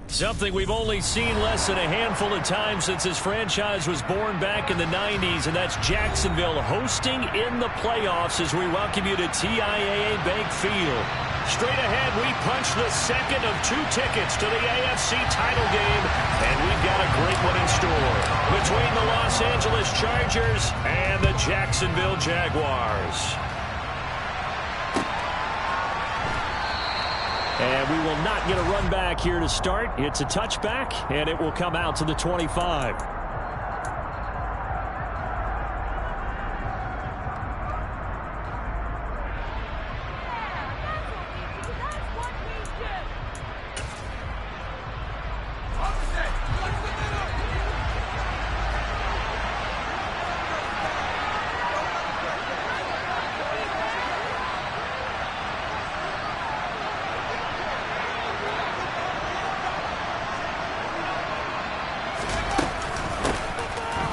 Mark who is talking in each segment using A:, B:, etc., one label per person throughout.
A: Something we've only seen less than a handful of times since this franchise was born back in the 90s, and that's Jacksonville hosting in the playoffs as we welcome you to TIAA Bank Field. Straight ahead, we punch the second of 2 tickets to the AFC title game, and we've got a great one in store between the Los Angeles Chargers and the Jacksonville Jaguars. And we will not get a run back here to start. It's a touchback, and it will come out to the 25.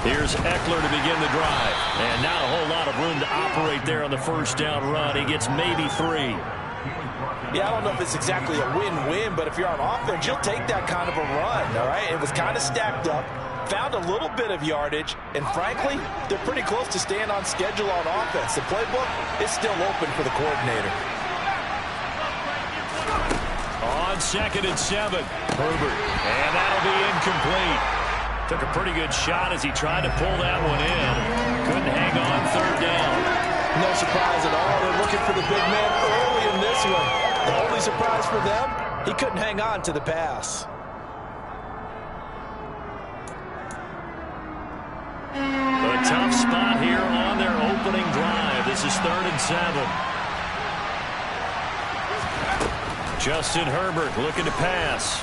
A: Here's Eckler to begin the drive. And not a whole lot of room to operate there on the first down run. He gets maybe 3.
B: Yeah, I don't know if it's exactly a win-win, but if you're on offense, you'll take that kind of a run, all right? It was kind of stacked up, found a little bit of yardage, and frankly, they're pretty close to staying on schedule on offense. The playbook is still open for the coordinator.
A: On 2nd and 7, Herbert. And that'll be incomplete. Took a pretty good shot as he tried to pull that one in. Couldn't hang on 3rd down.
B: No surprise at all. They're looking for the big man early in this one. The only surprise for them, he couldn't hang on to the pass.
A: A tough spot here on their opening drive. This is 3rd and 7. Justin Herbert looking to pass.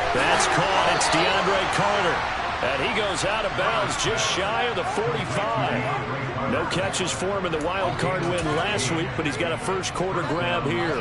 A: That's caught. It's DeAndre Carter. And he goes out of bounds just shy of the 45. No catches for him in the wild card win last week, but he's got a first quarter grab here.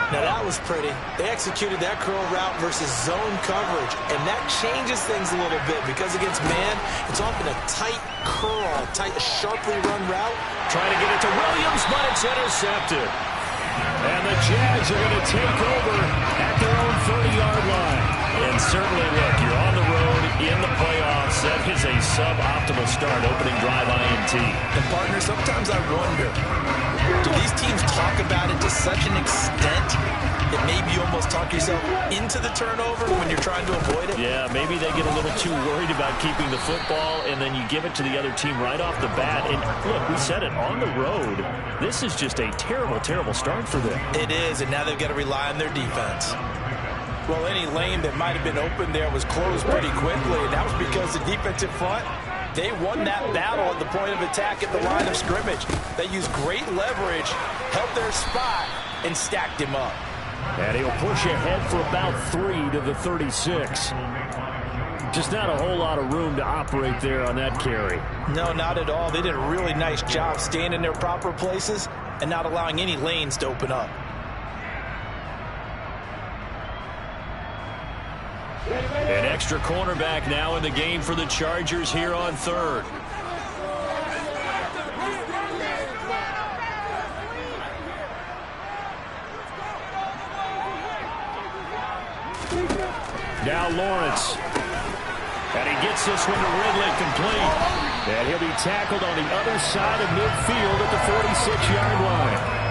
B: Now that was pretty. They executed that curl route versus zone coverage, and that changes things a little bit because against man, it's often a tight curl, tight, sharply run route.
A: Trying to get it to Williams, but it's intercepted. And the Jags are going to take over at their own 30-yard line. And certainly, look, you're on the road in the playoffs. That is a suboptimal start, opening drive INT.
B: And, partner, sometimes I wonder, do these teams talk about it to such an extent that maybe you almost talk yourself into the turnover when you're trying to avoid it?
A: Yeah, maybe they get a little too worried about keeping the football, and then you give it to the other team right off the bat. And, look, we said it, on the road, this is just a terrible, terrible start for them.
B: It is, and now they've got to rely on their defense. Well, any lane that might have been open there was closed pretty quickly, and that was because the defensive front, they won that battle at the point of attack at the line of scrimmage. They used great leverage, held their spot, and stacked him up.
A: And he'll push ahead for about 3 to the 36. Just not a whole lot of room to operate there on that carry.
B: No, not at all. They did a really nice job staying in their proper places and not allowing any lanes to open up.
A: An extra cornerback now in the game for the Chargers here on 3rd. Now Lawrence. And he gets this one to Ridley complete. And he'll be tackled on the other side of midfield at the 46-yard line.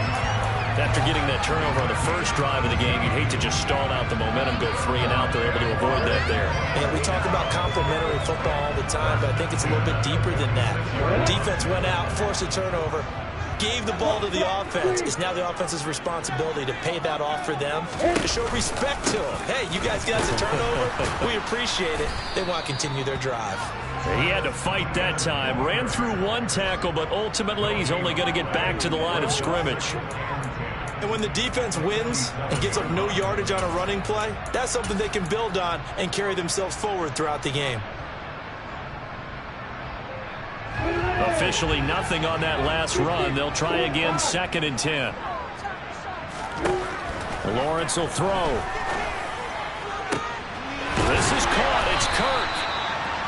A: After getting that turnover on the first drive of the game, you'd hate to just stall out the momentum, go 3 and out. They're able to avoid that there.
B: And we talk about complementary football all the time, but I think it's a little bit deeper than that. Defense went out, forced a turnover, gave the ball to the offense. It's now the offense's responsibility to pay that off for them, to show respect to them. Hey, you guys got a turnover. We appreciate it. They want to continue their drive.
A: He had to fight that time. Ran through 1 tackle, but ultimately he's only going to get back to the line of scrimmage.
B: And when the defense wins and gives up no yardage on a running play, that's something they can build on and carry themselves forward throughout the game.
A: Officially nothing on that last run. They'll try again, 2nd and 10. Lawrence will throw. This is caught. It's Kirk.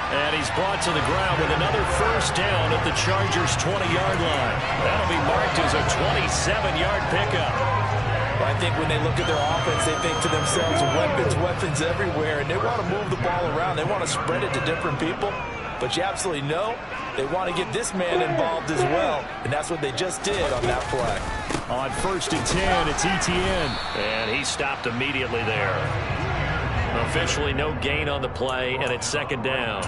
A: And he's brought to the ground with another first down at the Chargers' 20-yard line. That'll be marked as a 27-yard pickup.
B: But I think when they look at their offense, they think to themselves, weapons everywhere, and they want to move the ball around. They want to spread it to different people. But you absolutely know they want to get this man involved as well, and that's what they just did on that play.
A: On 1st and 10, it's Etienne. And he stopped immediately there. Officially no gain on the play, and it's 2nd down.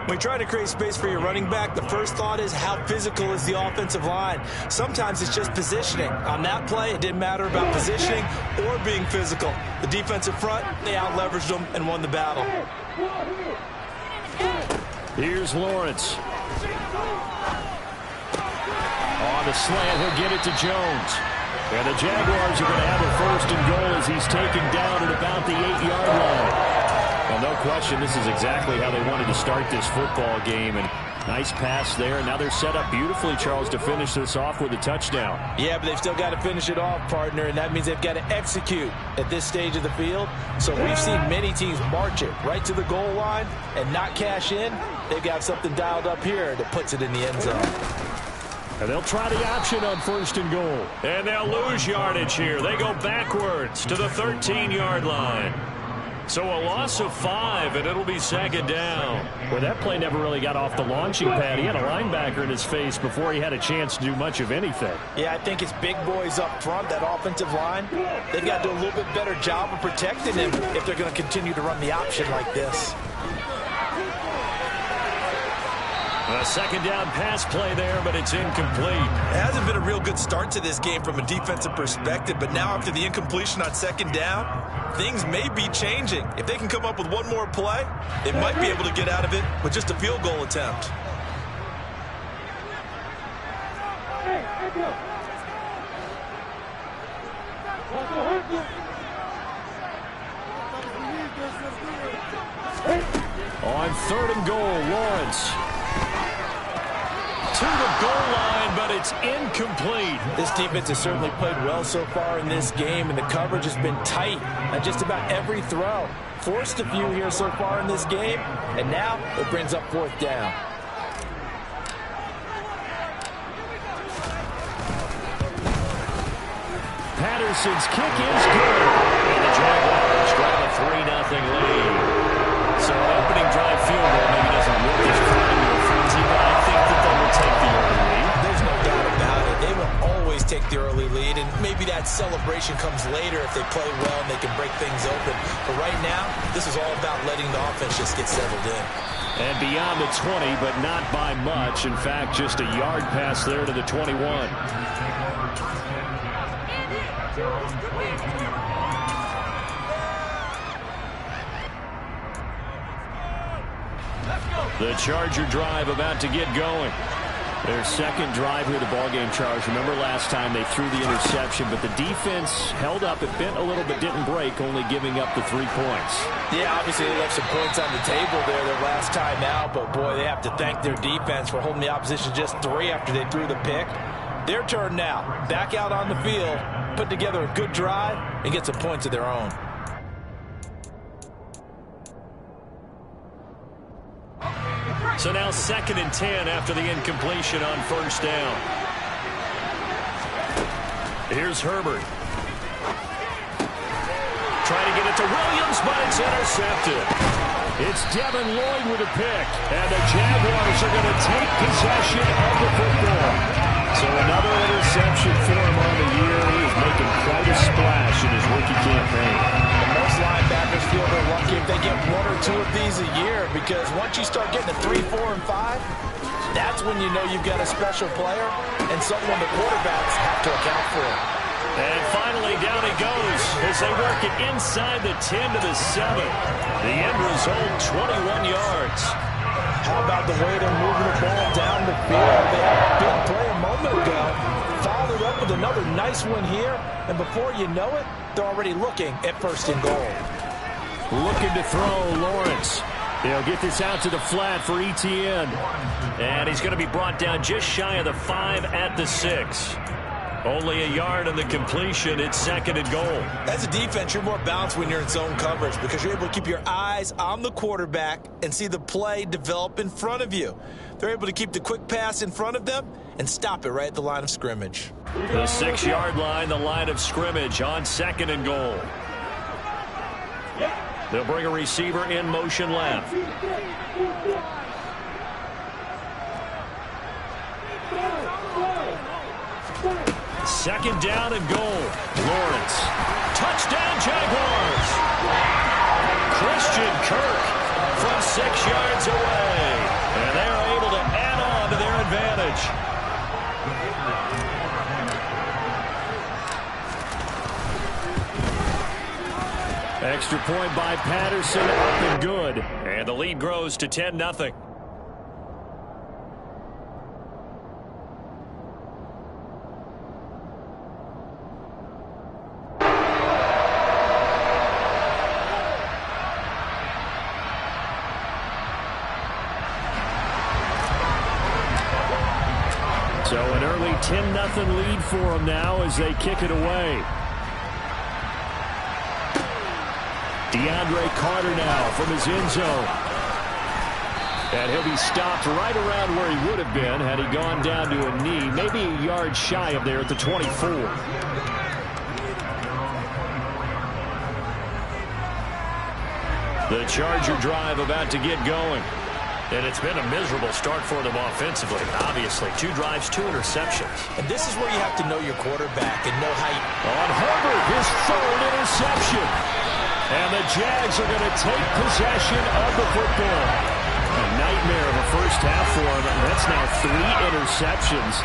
B: When you try to create space for your running back, the first thought is how physical is the offensive line. Sometimes it's just positioning. On that play, it didn't matter about positioning or being physical. The defensive front, they out-leveraged them and won the battle.
A: Here's Lawrence. On the slant, he'll get it to Jones. And the Jaguars are going to have a 1st and goal as he's taken down at about the 8-yard line. Well, no question, this is exactly how they wanted to start this football game. And nice pass there. Now they're set up beautifully, Charles, to finish this off with a touchdown.
B: Yeah, but they've still got to finish it off, partner, and that means they've got to execute at this stage of the field. So we've seen many teams march it right to the goal line and not cash in. They've got something dialed up here that puts it in the end zone.
A: And they'll try the option on 1st and goal. And they'll lose yardage here. They go backwards to the 13-yard line. So a loss of 5, and it'll be 2nd down. Well, that play never really got off the launching pad. He had a linebacker in his face before he had a chance to do much of anything.
B: Yeah, I think it's big boys up front, that offensive line. They've got to do a little bit better job of protecting him if they're going to continue to run the option like this.
A: A 2nd down pass play there, but it's incomplete.
C: It hasn't been a real good start to this game from a defensive perspective, but now after the incompletion on 2nd down, things may be changing. If they can come up with one more play, they might be able to get out of it with just a field goal attempt.
A: On 3rd and goal, Lawrence. To the goal line, but it's incomplete.
B: This defense has certainly played well so far in this game, and the coverage has been tight on just about every throw. Forced a few here so far in this game, and now it brings up 4th down.
A: Patterson's kick is good. And the Jaguars grab a 3-0 lead. So an opening drive field goal maybe doesn't look as good in your frenzy, but I think that they will take the early lead.
B: There's no doubt about it. They will always take the early lead, and maybe that celebration comes later if they play well and they can break things open. But right now, this is all about letting the offense just get settled in.
A: And beyond the 20, but not by much. In fact, just a yard pass there to the 21. The Charger drive about to get going. Their 2nd drive here of the ballgame, Charles. Remember last time they threw the interception, but the defense held up. It bent a little but didn't break, only giving up the 3 points.
B: Yeah, obviously they left some points on the table there their last time out, but boy, they have to thank their defense for holding the opposition just 3 after they threw the pick. Their turn now. Back out on the field, put together a good drive, and get some points of their own.
A: So now 2nd and 10 after the incompletion on 1st down. Here's Herbert. Trying to get it to Williams, but it's intercepted. It's Devin Lloyd with a pick, and the Jaguars are going to take possession of the football. So another interception for him on the year. He is making quite a splash in his rookie campaign.
B: Most linebackers feel they're lucky if they get 1 or 2 of these a year, because once you start getting to 3, 4, and 5, that's when you know you've got a special player and someone the quarterbacks have to account for.
A: And finally, down he goes as they work it inside the 10 to the 7. The end result, 21 yards.
B: How about the way they're moving the ball down the field? They had a big play a moment ago. Followed it up with another nice one here, and before you know it, they're already looking at 1st and goal.
A: Looking to throw, Lawrence. He'll get this out to the flat for Etienne. And he's going to be brought down just shy of the 5 at the 6. Only a yard on the completion. It's 2nd and goal.
C: As a defense, you're more balanced when you're in zone coverage because you're able to keep your eyes on the quarterback and see the play develop in front of you. They're able to keep the quick pass in front of them
B: and stop it right at the line of scrimmage.
A: The 6-yard line, the line of scrimmage on 2nd and goal. They'll bring a receiver in motion left. Second down and goal. Lawrence. Touchdown Jaguars. Christian Kirk from 6 yards away. And they are able to add on to their advantage. Extra point by Patterson, up and good. And the lead grows to 10-0. So an early 10-0 lead for them now as they kick it away. DeAndre Carter now from his end zone. And he'll be stopped right around where he would have been had he gone down to a knee, maybe a yard shy of there at the 24. The Charger drive about to get going. And it's been a miserable start for them offensively. Obviously, 2 drives, 2 interceptions.
B: And this is where you have to know your quarterback and know how you...
A: On Herbert, his 3rd interception. And the Jags are going to take possession of the football. A nightmare of a first half for him. And that's now 3 interceptions.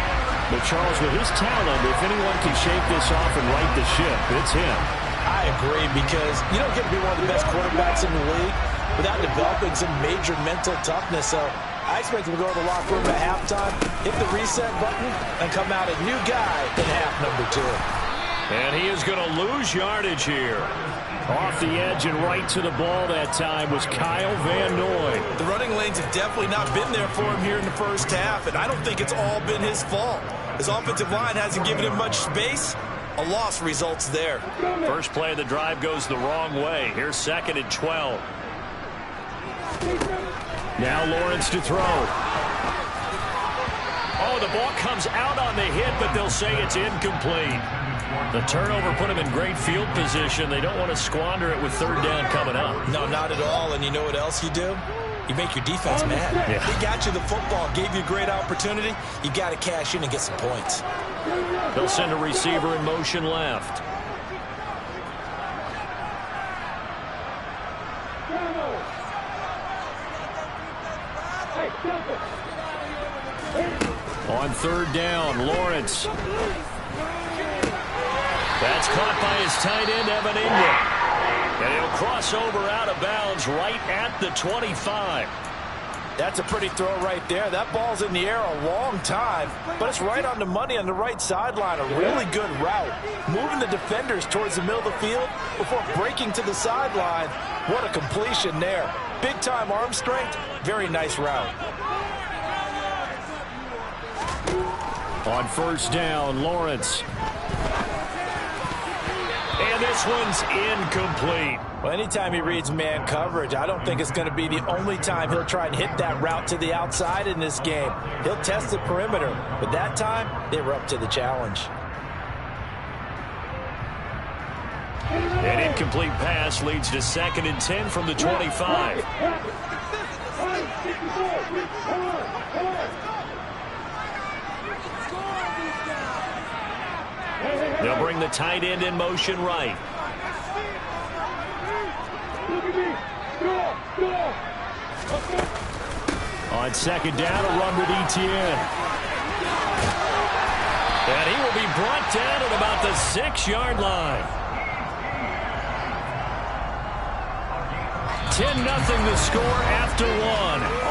A: But Charles, with his talent, if anyone can shake this off and right the ship, it's him.
B: I agree, because you don't get to be one of the best quarterbacks in the league without developing some major mental toughness. So I expect him to go to the locker room at halftime, hit the reset button, and come out a new guy in half number 2.
A: And he is going to lose yardage here. Off the edge and right to the ball that time was Kyle Van Noy.
C: The running lanes have definitely not been there for him here in the first half, and I don't think it's all been his fault. His offensive line hasn't given him much space. A loss results there.
A: First play of the drive goes the wrong way. Here's 2nd and 12. Now Lawrence to throw. Oh, the ball comes out on the hit, but they'll say it's incomplete. The turnover put him in great field position. They don't want to squander it with 3rd down coming up.
B: No, not at all. And you know what else you do? You make your defense mad.
A: Yeah.
B: They got you the football, gave you a great opportunity. You got to cash in and get some points.
A: They'll send a receiver in motion left. On 3rd down, Lawrence. That's caught by his tight end, Evan Ingram. And he'll cross over out of bounds right at the 25.
B: That's a pretty throw right there. That ball's in the air a long time, but it's right on the money on the right sideline. A really good route. Moving the defenders towards the middle of the field before breaking to the sideline. What a completion there. Big-time arm strength. Very nice route.
A: On 1st down, Lawrence. And this one's incomplete.
B: Well, anytime he reads man coverage, I don't think it's going to be the only time he'll try and hit that route to the outside in this game. He'll test the perimeter, but that time, they were up to the challenge.
A: An incomplete pass leads to 2nd and 10 from the 25. They'll bring the tight end in motion right. On 2nd down, a run with Etienne. And he will be brought down at about the 6-yard line. 10-0 the score after 1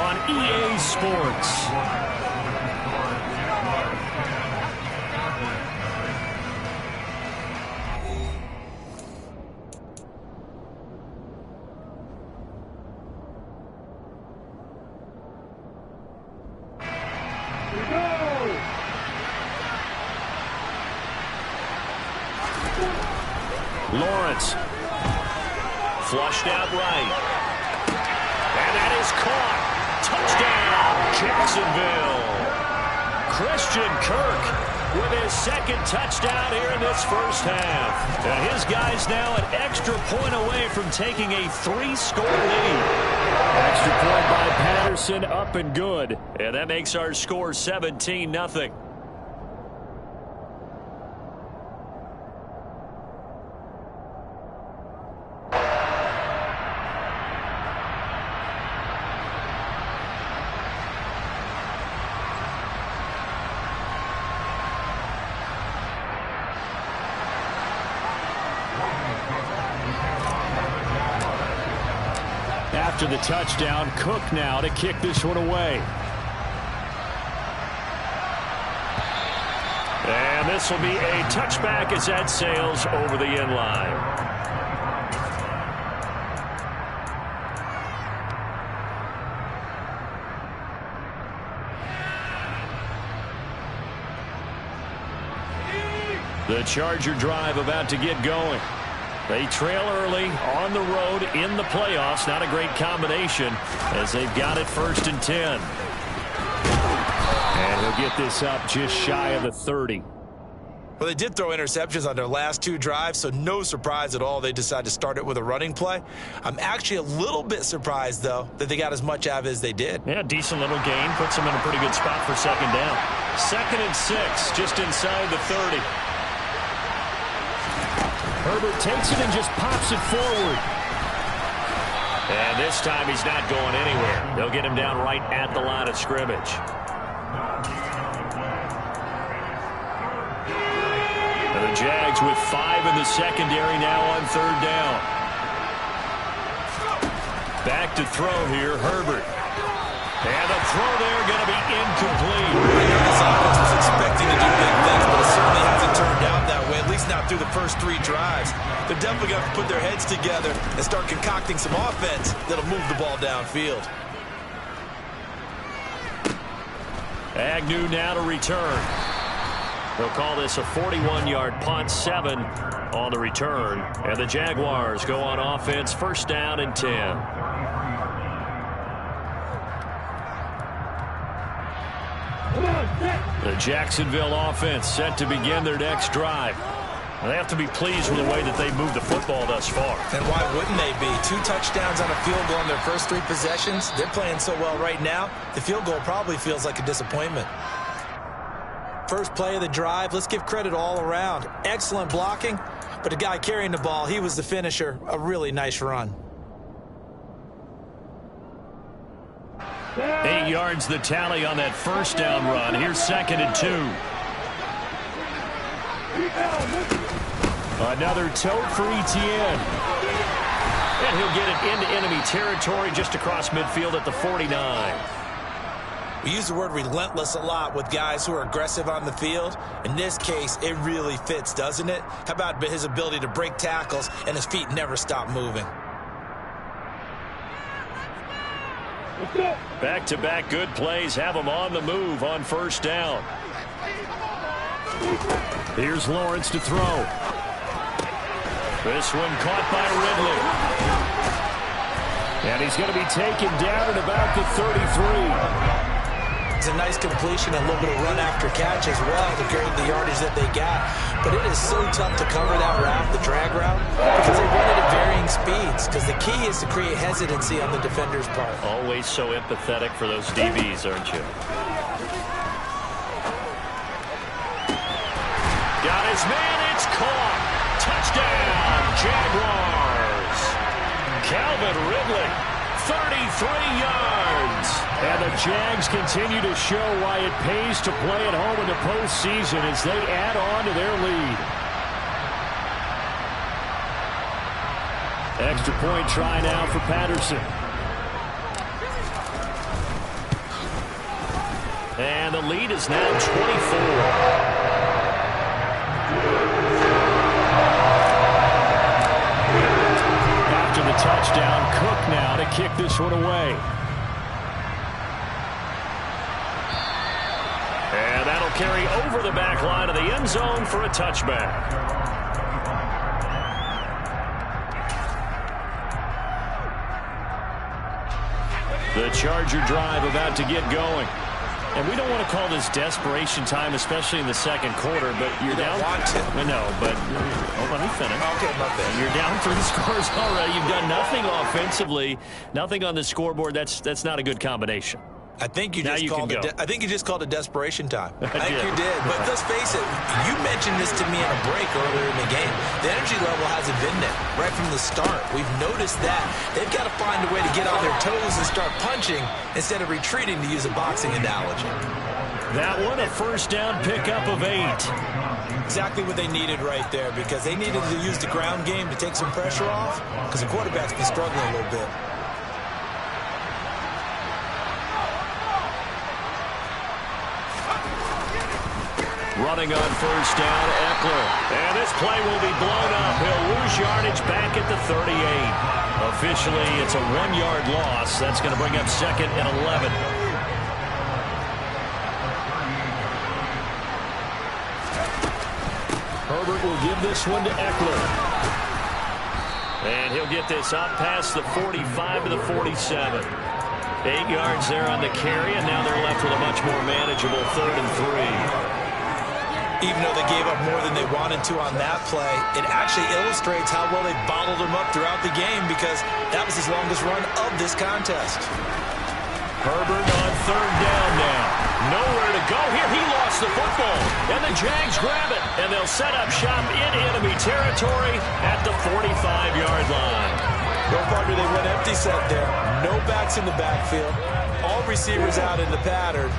A: on EA Sports. Lawrence. Flushed out right. And that is caught. Touchdown, Jacksonville. Christian Kirk with his second touchdown here in this first half. And his guys now an extra point away from taking a 3-score lead. Extra point by Patterson, up and good. And that makes our score 17-0. After the touchdown, Cook now to kick this one away. And this will be a touchback as that sails over the end line. The Charger drive about to get going. They trail early on the road in the playoffs. Not a great combination as they've got it 1st and 10. And he'll get this up just shy of the 30.
B: Well, they did throw interceptions on their last 2 drives, so no surprise at all they decided to start it with a running play. I'm actually a little bit surprised, though, that they got as much out of it as they did.
A: Yeah, decent little gain. Puts them in a pretty good spot for 2nd down. 2nd and 6, just inside the 30. Herbert takes it and just pops it forward. And this time he's not going anywhere. They'll get him down right at the line of scrimmage. And the Jags with 5 in the secondary now on 3rd down. Back to throw here, Herbert. And the throw there going to be incomplete.
B: I know this offense was expecting to do big things, but it certainly hasn't turned out that way, at least not through the first 3 drives. They're definitely going to put their heads together and start concocting some offense that'll move the ball downfield.
A: Agnew now to return. They'll call this a 41-yard punt, 7 on the return. And the Jaguars go on offense, 1st down and 10. The Jacksonville offense set to begin their next drive. They have to be pleased with the way that they moved the football thus far.
B: And why wouldn't they be? 2 touchdowns on a field goal in their first 3 possessions. They're playing so well right now, the field goal probably feels like a disappointment. First play of the drive, let's give credit all around. Excellent blocking, but the guy carrying the ball, he was the finisher. A really nice run.
A: 8 yards the tally on that 1st down run. Here's 2nd and 2. Another tote for Etienne. And he'll get it into enemy territory just across midfield at the 49.
B: We use the word relentless a lot with guys who are aggressive on the field. In this case, it really fits, doesn't it? How about his ability to break tackles and his feet never stop moving?
A: Back-to-back good plays have him on the move on 1st down. Here's Lawrence to throw. This one caught by Ridley. And he's going to be taken down at about the 33.
B: It's a nice completion, a little bit of run after catch as well to gain the yardage that they got. But it is so tough to cover that route, the drag route, because they run it at varying speeds. Because the key is to create hesitancy on the defender's part.
A: Always so empathetic for those DBs, aren't you? Got his man, it's caught. Touchdown, Jaguars. Calvin Ridley, 33 yards. And the Jags continue to show why it pays to play at home in the postseason as they add on to their lead. Extra point try now for Patterson. And the lead is now 24. After the touchdown, Cook now to kick this one away. And that'll carry over the back line of the end zone for a touchback. The Charger drive about to get going. And we don't want to call this desperation time, especially in the second quarter, but you're down.
B: Want to.
A: No, but let me finish.
B: Okay, my bad.
A: You're down 3 scores already. You've done nothing offensively, nothing on the scoreboard. That's not a good combination.
B: I think you just called it desperation time. I think you did. But let's face it, you mentioned this to me in a break earlier in the game. The energy level hasn't been there right from the start. We've noticed that. They've got to find a way to get on their toes and start punching instead of retreating, to use a boxing analogy.
A: That one, a first down pickup of 8.
B: Exactly what they needed right there, because they needed to use the ground game to take some pressure off, because the quarterback's been struggling a little bit.
A: Running on first down, Eckler. And this play will be blown up. He'll lose yardage back at the 38. Officially, it's a 1-yard loss. That's going to bring up 2nd and 11. Herbert will give this one to Eckler. And he'll get this up past the 45 to the 47. 8 yards there on the carry, and now they're left with a much more manageable 3rd and 3.
B: Even though they gave up more than they wanted to on that play, it actually illustrates how well they bottled him up throughout the game, because that was his longest run of this contest.
A: Herbert on 3rd down now. Nowhere to go here. He lost the football. And the Jags grab it. And they'll set up shop in enemy territory at the 45-yard line.
B: No partner, they went empty set there. No backs in the backfield. All receivers out in the pattern.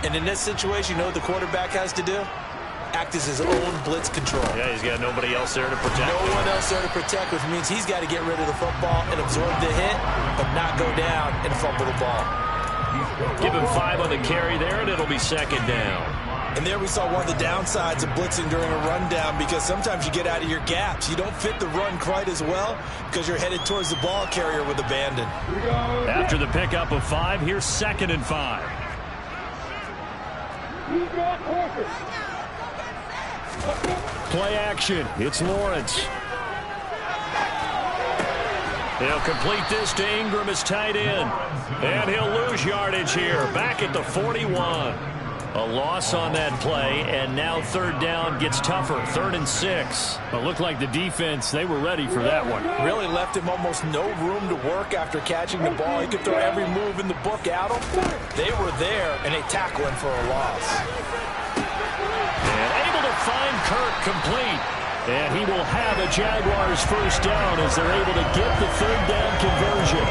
B: And in this situation, you know what the quarterback has to do? Act as his own blitz control.
A: Yeah, he's got nobody else there to protect.
B: No one else there to protect, which means he's got to get rid of the football and absorb the hit, but not go down and fumble the ball.
A: Give him 5 on the carry there, and it'll be 2nd down.
B: And there we saw one of the downsides of blitzing during a rundown, because sometimes you get out of your gaps. You don't fit the run quite as well because you're headed towards the ball carrier with abandon.
A: After the pickup of 5, here's 2nd and 5. Play action. It's Lawrence. He'll complete this to Ingram as tight end. And he'll lose yardage here. Back at the 41. A loss on that play, and now 3rd down gets tougher. 3rd and 6. But looked like the defense, they were ready for that one.
B: Really left him almost no room to work after catching the ball. He could throw every move in the book at him. They were there, and they tackle him for a loss.
A: And able to find Kirk complete. And he will have a Jaguars first down as they're able to get the 3rd down conversion.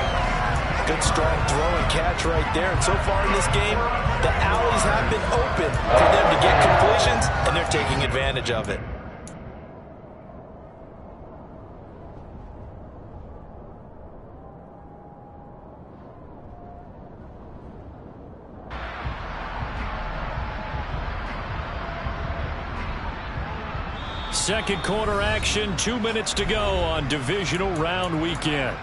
B: Good strong throw and catch right there. And so far in this game, the alleys have been open for them to get completions, and they're taking advantage of it.
A: Second quarter action, 2 minutes to go on divisional round weekend.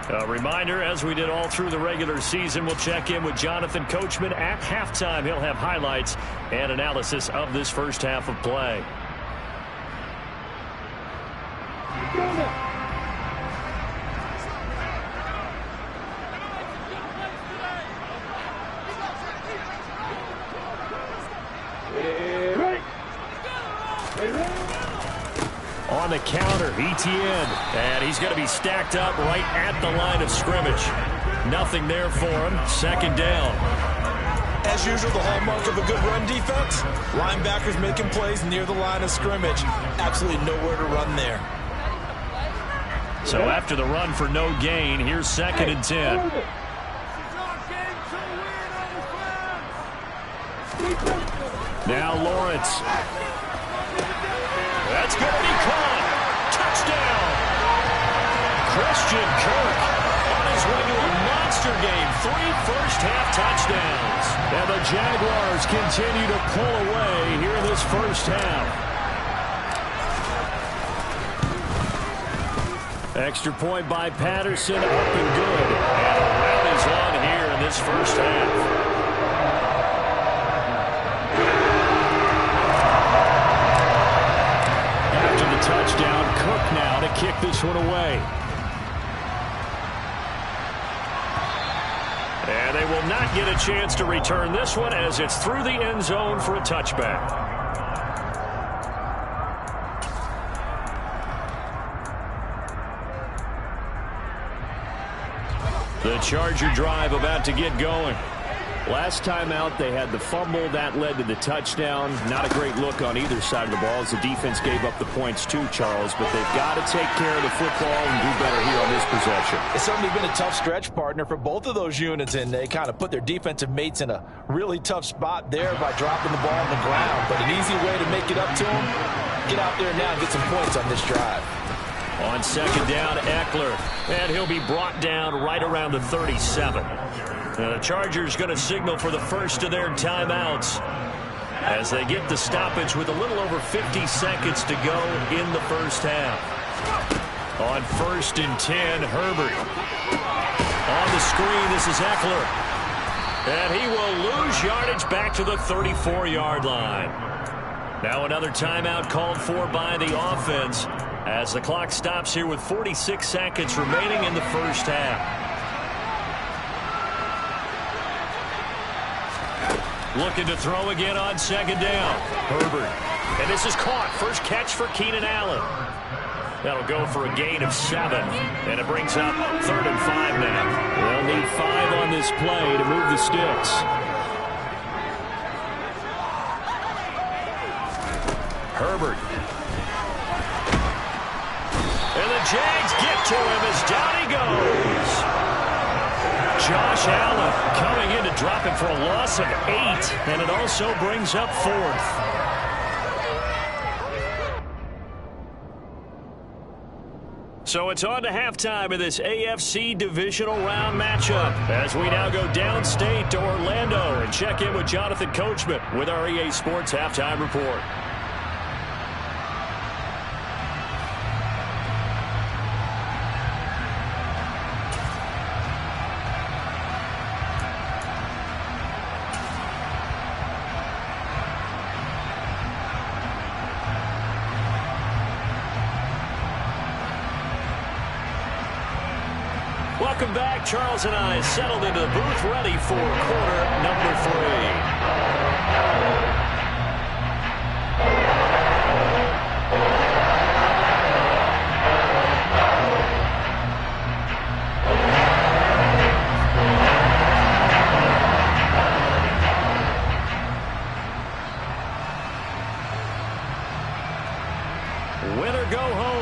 A: A reminder, as we did all through the regular season, we'll check in with Jonathan Coachman at halftime. He'll have highlights and analysis of this first half of play. On the counter, Etienne, and he's going to be stacked up right at the line of scrimmage. Nothing there for him. 2nd down.
B: As usual, the hallmark of a good run defense, linebackers making plays near the line of scrimmage. Absolutely nowhere to run there.
A: So after the run for no gain, here's 2nd and 10. Now Lawrence. That's going to be caught. Touchdown. Christian Kirk on his way to a monster game. 3 first-half touchdowns. And the Jaguars continue to pull away here in this first half. Extra point by Patterson, up and good. And a rally's on here in this first half. Touchdown, Cook now to kick this one away. And they will not get a chance to return this one as it's through the end zone for a touchback. The Charger drive about to get going. Last time out, they had the fumble. That led to the touchdown. Not a great look on either side of the ball as the defense gave up the points too, Charles. But they've got to take care of the football and do better here on this possession.
B: It's certainly been a tough stretch, partner, for both of those units, and they kind of put their defensive mates in a really tough spot there by dropping the ball on the ground. But an easy way to make it up to them, get out there now and get some points on this drive.
A: On second down, Eckler, and he'll be brought down right around the 37. Now the Chargers going to signal for the first of their timeouts as they get the stoppage with a little over 50 seconds to go in the first half. On 1st and 10, Herbert. On the screen, this is Eckler. And he will lose yardage back to the 34-yard line. Now another timeout called for by the offense as the clock stops here with 46 seconds remaining in the first half. Looking to throw again on second down. Herbert. And this is caught. First catch for Keenan Allen. That'll go for a gain of 7. And it brings up 3rd and 5 now. They'll need 5 on this play to move the sticks. Herbert. And the Jags get to him as down he goes. Josh Allen coming in to drop it for a loss of 8, and it also brings up 4th. So it's on to halftime of this AFC divisional round matchup as we now go downstate to Orlando and check in with Jonathan Coachman with our EA Sports Halftime Report. Welcome back. Charles and I settled into the booth ready for quarter number 3.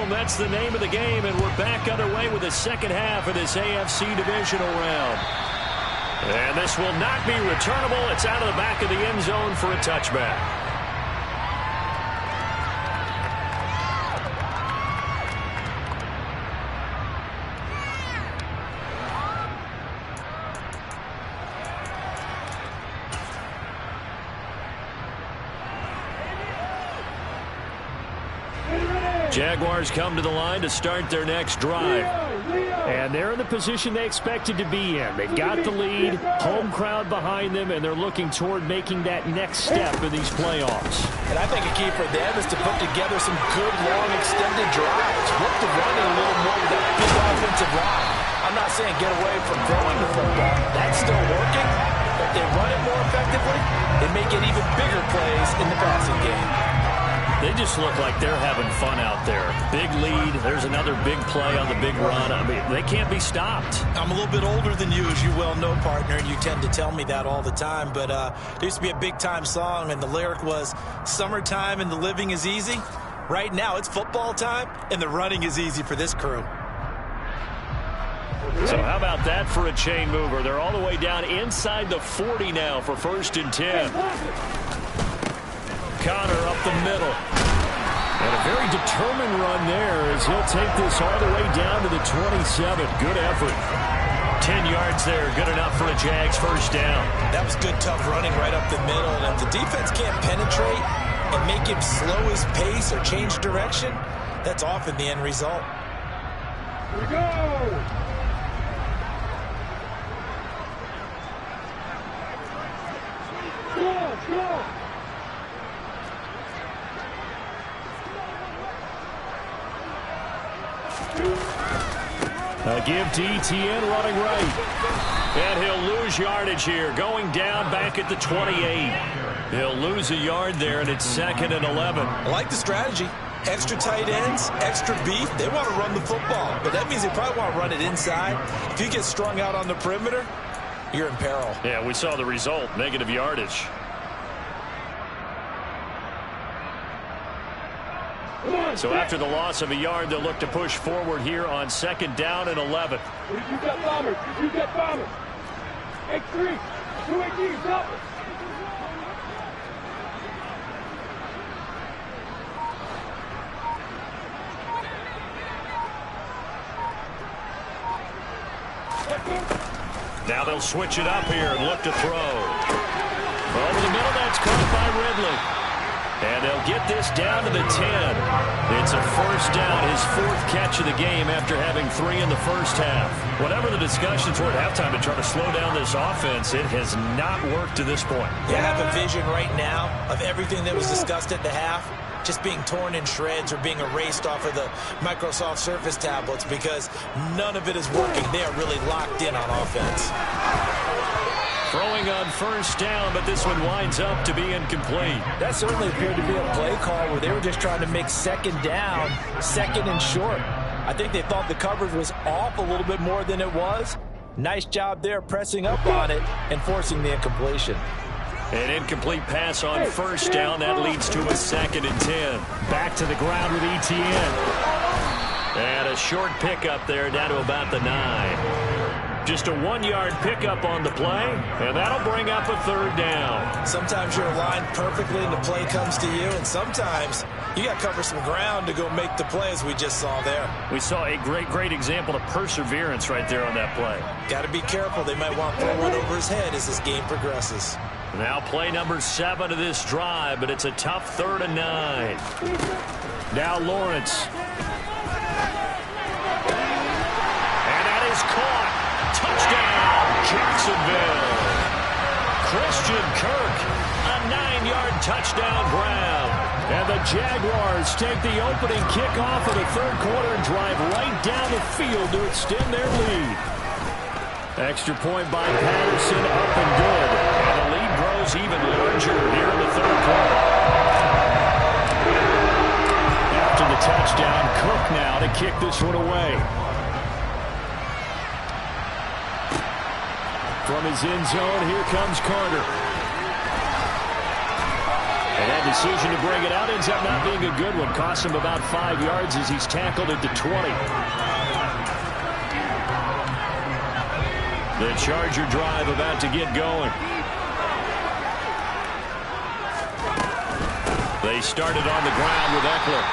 A: That's the name of the game, and we're back underway with the second half of this AFC divisional round. And this will not be returnable. It's out of the back of the end zone for a touchback. Jaguars come to the line to start their next drive. And they're in the position they expected to be in. They've got the lead, home crowd behind them, and they're looking toward making that next step in these playoffs.
B: And I think a key for them is to put together some good, long, extended drives. Work the running a little more with that big offensive line. I'm not saying get away from throwing the football. That's still working. But if they run it more effectively, they may get even bigger plays in the passing game.
A: They just look like they're having fun out there. Big lead. There's another big play on the big run. I mean, they can't be stopped.
B: I'm a little bit older than you, as you well know, partner, and you tend to tell me that all the time. But there used to be a big-time song, and the lyric was, "Summertime and the living is easy." Right now, it's football time, and the running is easy for this crew.
A: So how about that for a chain mover? They're all the way down inside the 40 now for 1st and 10. Connor up the middle. And a very determined run there as he'll take this all the way down to the 27. Good effort. 10 yards there. Good enough for a Jags first down.
B: That was good, tough running right up the middle. And if the defense can't penetrate and make him slow his pace or change direction, that's often the end result.
D: Here we go. Let's go.
A: A give to ETN running right. And he'll lose yardage here, going down back at the 28. He'll lose a yard there, and it's 2nd and 11.
B: I like the strategy. Extra tight ends, extra beef. They want to run the football, but that means they probably want to run it inside. If you get strung out on the perimeter, you're in peril.
A: Yeah, we saw the result, negative yardage. So after the loss of a yard, they'll look to push forward here on 2nd down and 11.
D: You got bombers. You got bombers. X3. 218. Stop it.
A: Now they'll switch it up here and look to throw. Over the middle, that's caught by Ridley. And they'll get this down to the 10. It's a 1st down, his 4th catch of the game after having 3 in the first half. Whatever the discussions were at halftime to try to slow down this offense, it has not worked to this point.
B: Yeah, I have a vision right now of everything that was discussed at the half just being torn in shreds or being erased off of the Microsoft Surface tablets because none of it is working. They are really locked in on offense.
A: Throwing on 1st down, but this one winds up to be incomplete.
B: That certainly appeared to be a play call where they were just trying to make 2nd down, 2nd and short. I think they thought the coverage was off a little bit more than it was. Nice job there pressing up on it and forcing the incompletion.
A: An incomplete pass on 1st down. That leads to a 2nd and 10. Back to the ground with ETN. And a short pickup there down to about the 9. Just a 1-yard pickup on the play, and that'll bring up a 3rd down.
B: Sometimes you're aligned perfectly and the play comes to you, and sometimes you got to cover some ground to go make the play, as we just saw there.
A: We saw a great example of perseverance right there on that play.
B: Got to be careful. They might want to throw one over his head as this game progresses.
A: Now play number 7 of this drive, but it's a tough 3rd and 9. Now Lawrence. And that is caught. Touchdown, Jacksonville. Christian Kirk, a 9-yard touchdown grab. And the Jaguars take the opening kickoff of the 3rd quarter and drive right down the field to extend their lead. Extra point by Patterson, up and good. And the lead grows even larger here in the 3rd quarter. After the touchdown, Cook now to kick this one away. From his end zone, here comes Carter. And that decision to bring it out ends up not being a good one. Cost him about 5 yards as he's tackled at the 20. The Charger drive about to get going. They started on the ground with Eckler.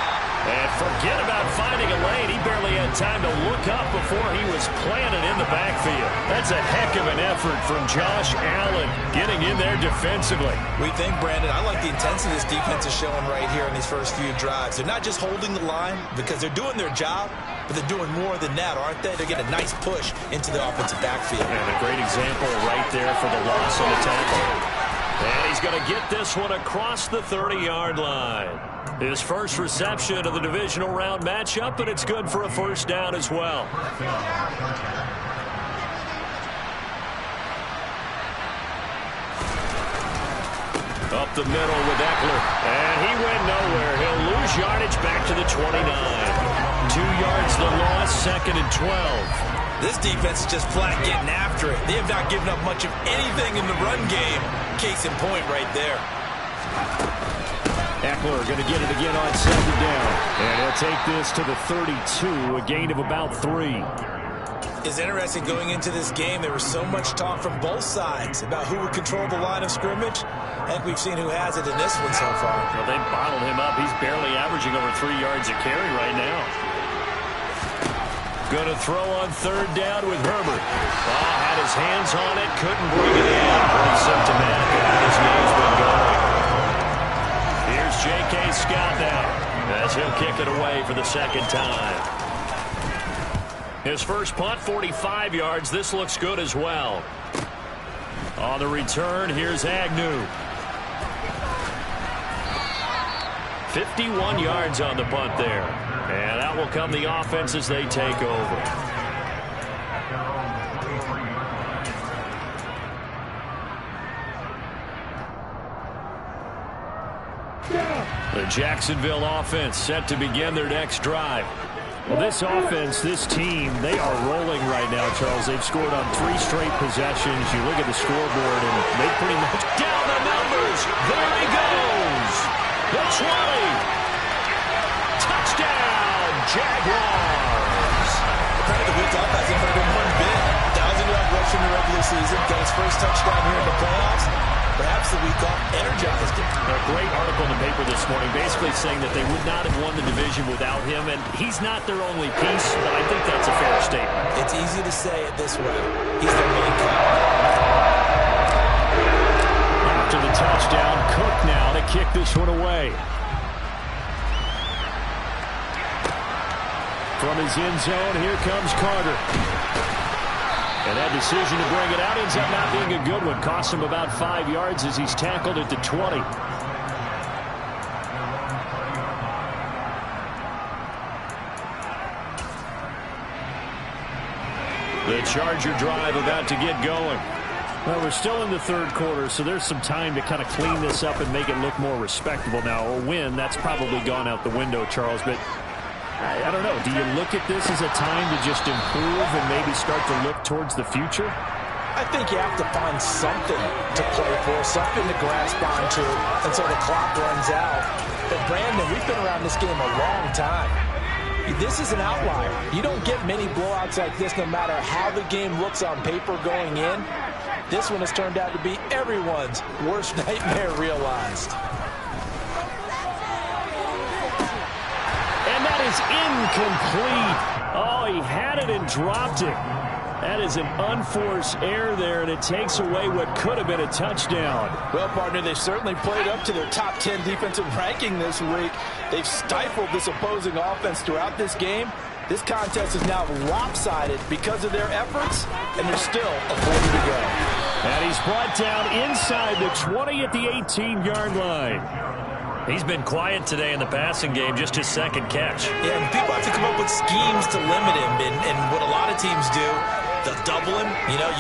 A: And forget about finding a lane. He barely had time to look up before he was planted in the backfield. That's a heck of an effort from Josh Allen getting in there defensively.
B: We think, Brandon, I like the intensity this defense is showing right here in these first few drives. They're not just holding the line because they're doing their job, but they're doing more than that, aren't they? They're getting a nice push into the offensive backfield.
A: And a great example right there for the loss on the tackle. And he's going to get this one across the 30-yard line. His first reception of the divisional round matchup, and it's good for a 1st down as well. Up the middle with Eckler. And he went nowhere. He'll lose yardage back to the 29. 2 yards the loss, 2nd and 12.
B: This defense is just flat getting after it. They have not given up much of anything in the run game. Case in point right there.
A: Eckler going to get it again on 2nd down. And he'll take this to the 32, a gain of about 3.
B: It's interesting going into this game. There was so much talk from both sides about who would control the line of scrimmage. I think we've seen who has it in this one so far.
A: Well, they bottled him up. He's barely averaging over 3 yards a carry right now. Going to throw on 3rd down with Herbert. Had his hands on it, couldn't bring it in. Pretty symptomatic of how this game's been going. Here's J.K. Scott now as he'll kick it away for the 2nd time. His first punt, 45 yards. This looks good as well. On the return, here's Agnew. 51 yards on the punt there. And out will come the offense as they take over. The Jacksonville offense set to begin their next drive. Well, this offense, this team, they are rolling right now, Charles. They've scored on 3 straight possessions. You look at the scoreboard, and they pretty much down the numbers. There he goes. The 20. Touchdown, Jaguars.
B: Apparently the week off hasn't hurt him one bit. 1,000-yard rush in the regular season. Got his first touchdown here in the playoffs. Perhaps the week off energized him.
A: A great article in the paper this morning basically saying that they would not have won the division without him, and he's not their only piece, but I think that's a fair statement.
B: It's easy to say it this way. He's their main guy.
A: After the touchdown, Cook now to kick this one away. From his end zone, here comes Carter. And that decision to bring it out ends up not being a good one. Cost him about 5 yards as he's tackled at the 20. The Charger drive about to get going. Well, we're still in the third quarter, so there's some time to kind of clean this up and make it look more respectable. Now, a win, that's probably gone out the window, Charles, but I don't know. Do you look at this as a time to just improve and maybe start to look towards the future?
B: I think you have to find something to play for, something to grasp onto until the clock runs out. But, Brandon, we've been around this game a long time. This is an outlier. You don't get many blowouts like this no matter how the game looks on paper going in. This one has turned out to be everyone's worst nightmare realized.
A: Is incomplete. Oh, he had it and dropped it. That is an unforced error there, and it takes away what could have been a touchdown.
B: Well, partner, they've certainly played up to their top 10 defensive ranking this week. They've stifled this opposing offense throughout this game. This contest is now lopsided because of their efforts, and there's still a 40 to go.
A: And he's brought down inside the 20 at the 18-yard line. He's been quiet today in the passing game, just his second catch.
B: Yeah, and people have to come up with schemes to limit him, and what a lot of teams do, they'll double him,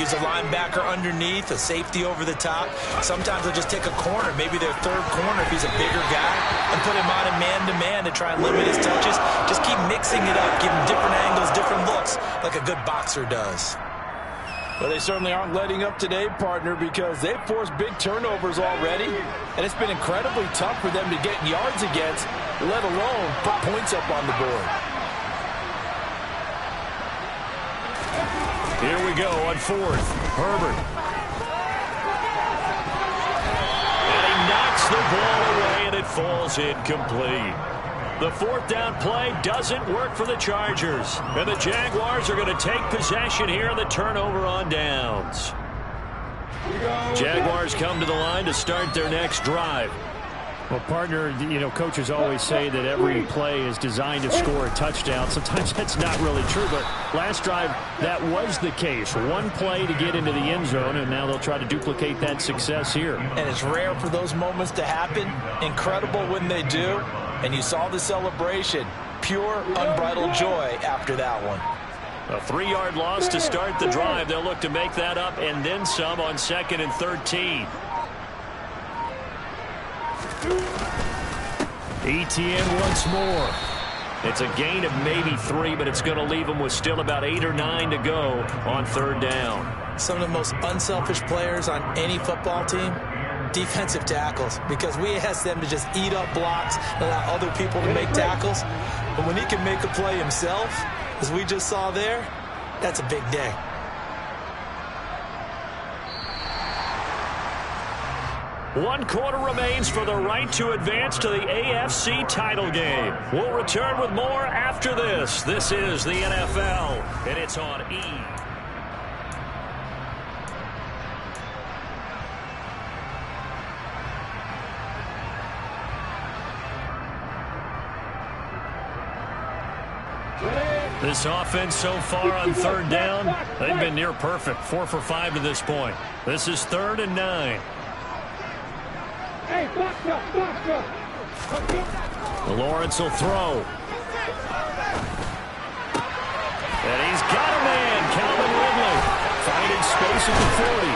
B: use a linebacker underneath, a safety over the top. Sometimes they'll just take a corner, maybe their third corner if he's a bigger guy, and put him on a man-to-man to try and limit his touches. Just keep mixing it up, give him different angles, different looks, like a good boxer does. Well, they certainly aren't letting up today, partner, because they've forced big turnovers already, and it's been incredibly tough for them to get yards against, let alone put points up on the board.
A: Here we go on fourth. Herbert. And he knocks the ball away, and it falls incomplete. The fourth down play doesn't work for the Chargers. And the Jaguars are going to take possession here on the turnover on downs. Jaguars come to the line to start their next drive. Well, partner, coaches always say that every play is designed to score a touchdown. Sometimes that's not really true, but last drive, that was the case. One play to get into the end zone, and now they'll try to duplicate that success here.
B: And it's rare for those moments to happen. Incredible when they do. And you saw the celebration. Pure, unbridled joy after that one.
A: A 3-yard loss to start the drive. They'll look to make that up and then some on 2nd and 13. ETN once more. It's a gain of maybe 3, but it's going to leave them with still about 8 or 9 to go on 3rd down.
B: Some of the most unselfish players on any football team, defensive tackles, because we ask them to just eat up blocks and allow other people to make tackles. But when he can make a play himself, as we just saw there, that's a big day.
A: One quarter remains for the right to advance to the AFC title game. We'll return with more after this. This is the NFL, and it's on E! This offense so far on 3rd down, they've been near perfect. 4 for 5 to this point. This is 3rd and 9.
D: Hey, boxer!
A: Lawrence will throw. And he's got a man, Calvin at the 40.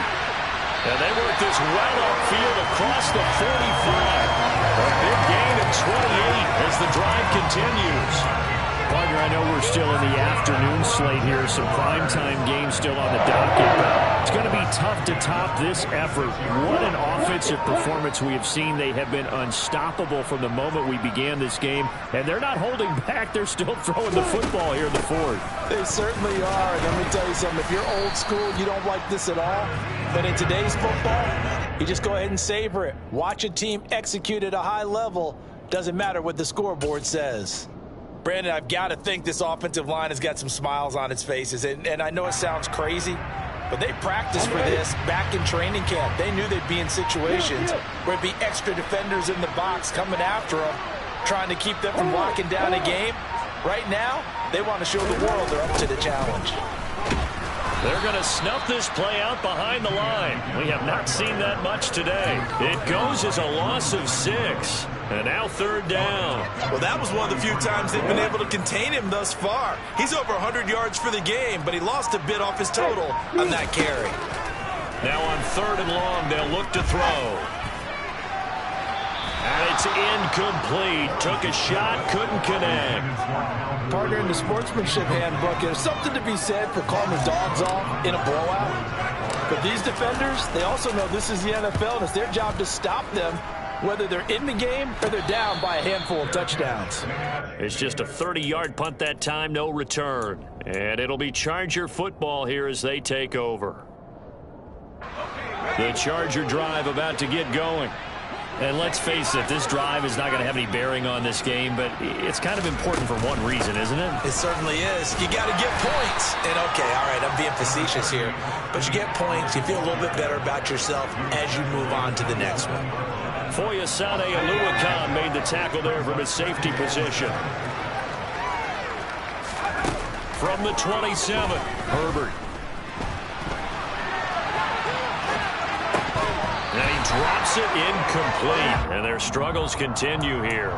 A: And they work this well upfield across the 45. A big gain of 28 as the drive continues. Partner, I know we're still in the afternoon slate here, some primetime games still on the docket, but it's going to be tough to top this effort. What an offensive performance we have seen. They have been unstoppable from the moment we began this game, and they're not holding back. They're still throwing the football here in the fourth.
B: They certainly are. And let me tell you something. If you're old school, you don't like this at all. But in today's football, you just go ahead and savor it. Watch a team execute at a high level. Doesn't matter what the scoreboard says. Brandon, I've got to think this offensive line has got some smiles on its faces. And I know it sounds crazy, but they practiced for this back in training camp. They knew they'd be in situations where there'd be extra defenders in the box coming after them, trying to keep them from locking down a game. Right now, they want to show the world they're up to the challenge.
A: They're going to snuff this play out behind the line. We have not seen that much today. It goes as a loss of 6. And now third down.
C: Well, that was one of the few times they've been able to contain him thus far. He's over 100 yards for the game, but he lost a bit off his total on that carry.
A: Now on third and long, they'll look to throw. And it's incomplete. Took a shot, couldn't connect.
B: Partner, in the sportsmanship handbook, there's something to be said for calling the dogs off in a blowout. But these defenders, they also know this is the NFL, and it's their job to stop them, whether they're in the game or they're down by a handful of touchdowns.
A: It's just a 30-yard punt that time, no return. And it'll be Charger football here as they take over. The Charger drive about to get going. And let's face it, this drive is not going to have any bearing on this game, but it's kind of important for one reason, isn't it?
B: It certainly is. You got to get points. And, okay, all right, I'm being facetious here, but you get points, you feel a little bit better about yourself as you move on to the next one.
A: Foyesade Oluwakan made the tackle there from his safety position. From the 27, Herbert. And he drops it incomplete. And their struggles continue here.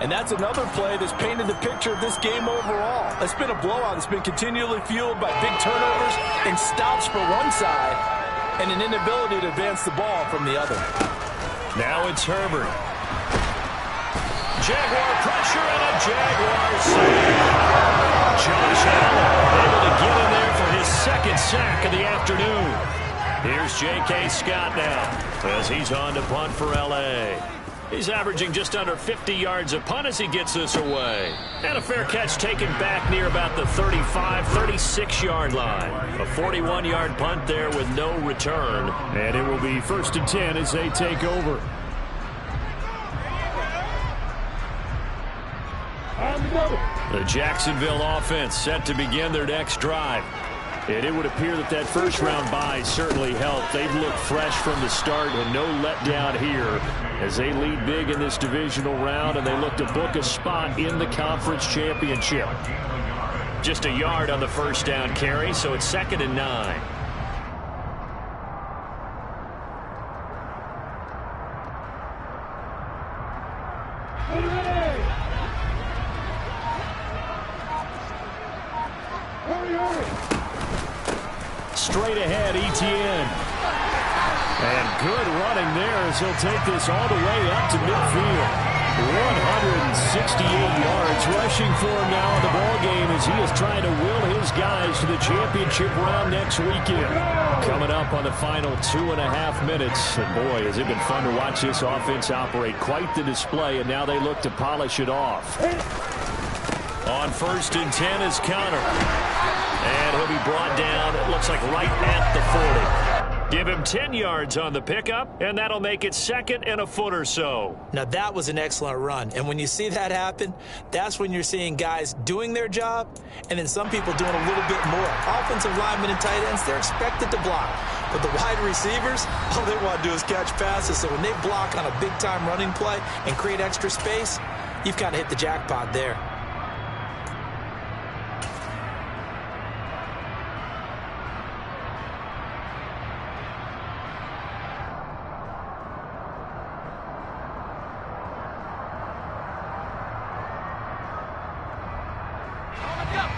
B: And that's another play that's painted the picture of this game overall. It's been a blowout. It's been continually fueled by big turnovers and stops for one side and an inability to advance the ball from the other.
A: Now it's Herbert. Jaguar pressure and a Jaguar save. Josh Allen able to get in there for his second sack of the afternoon. Here's J.K. Scott now as he's on to punt for L.A. He's averaging just under 50 yards a punt as he gets this away. And a fair catch taken back near about the 35, 36-yard line. A 41-yard punt there with no return. And it will be 1st and 10 as they take over. The Jacksonville offense set to begin their next drive. And it would appear that first-round bye certainly helped. They've looked fresh from the start and no letdown here as they lead big in this divisional round, and they look to book a spot in the conference championship. Just a yard on the first down carry, so it's 2nd and 9. Straight ahead, Etienne. And good running there as he'll take this all the way up to midfield. 168 yards rushing for him now in the ball game as he is trying to will his guys to the championship round next weekend. Coming up on the final 2.5 minutes. And boy, has it been fun to watch this offense operate. Quite the display, and now they look to polish it off. On 1st and 10 is Connor. And he'll be brought down, it looks like right at the 40. Give him 10 yards on the pickup, and that'll make it 2nd and a foot or so.
B: Now, that was an excellent run. And when you see that happen, that's when you're seeing guys doing their job, and then some people doing a little bit more. Offensive linemen and tight ends, they're expected to block. But the wide receivers, all they want to do is catch passes. So when they block on a big-time running play and create extra space, you've kind of hit the jackpot there.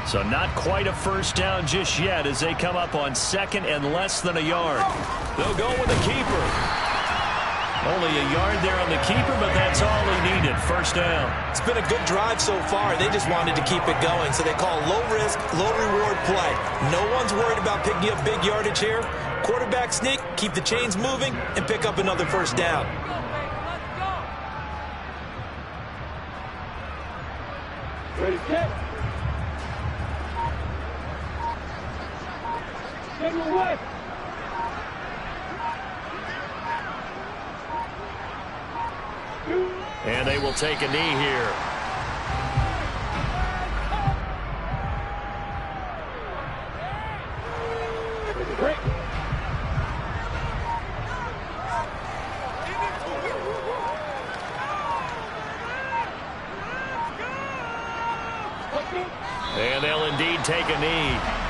A: So not quite a first down just yet as they come up on second and less than a yard. They'll go with the keeper. Only a yard there on the keeper, but that's all he needed. First down.
B: It's been a good drive so far. They just wanted to keep it going, so they call low-risk, low-reward play. No one's worried about picking up big yardage here. Quarterback sneak, keep the chains moving, and pick up another first down.
D: Ready, set. Signal west.
A: And they will take a knee here.
D: Break.
A: And they'll indeed take a knee.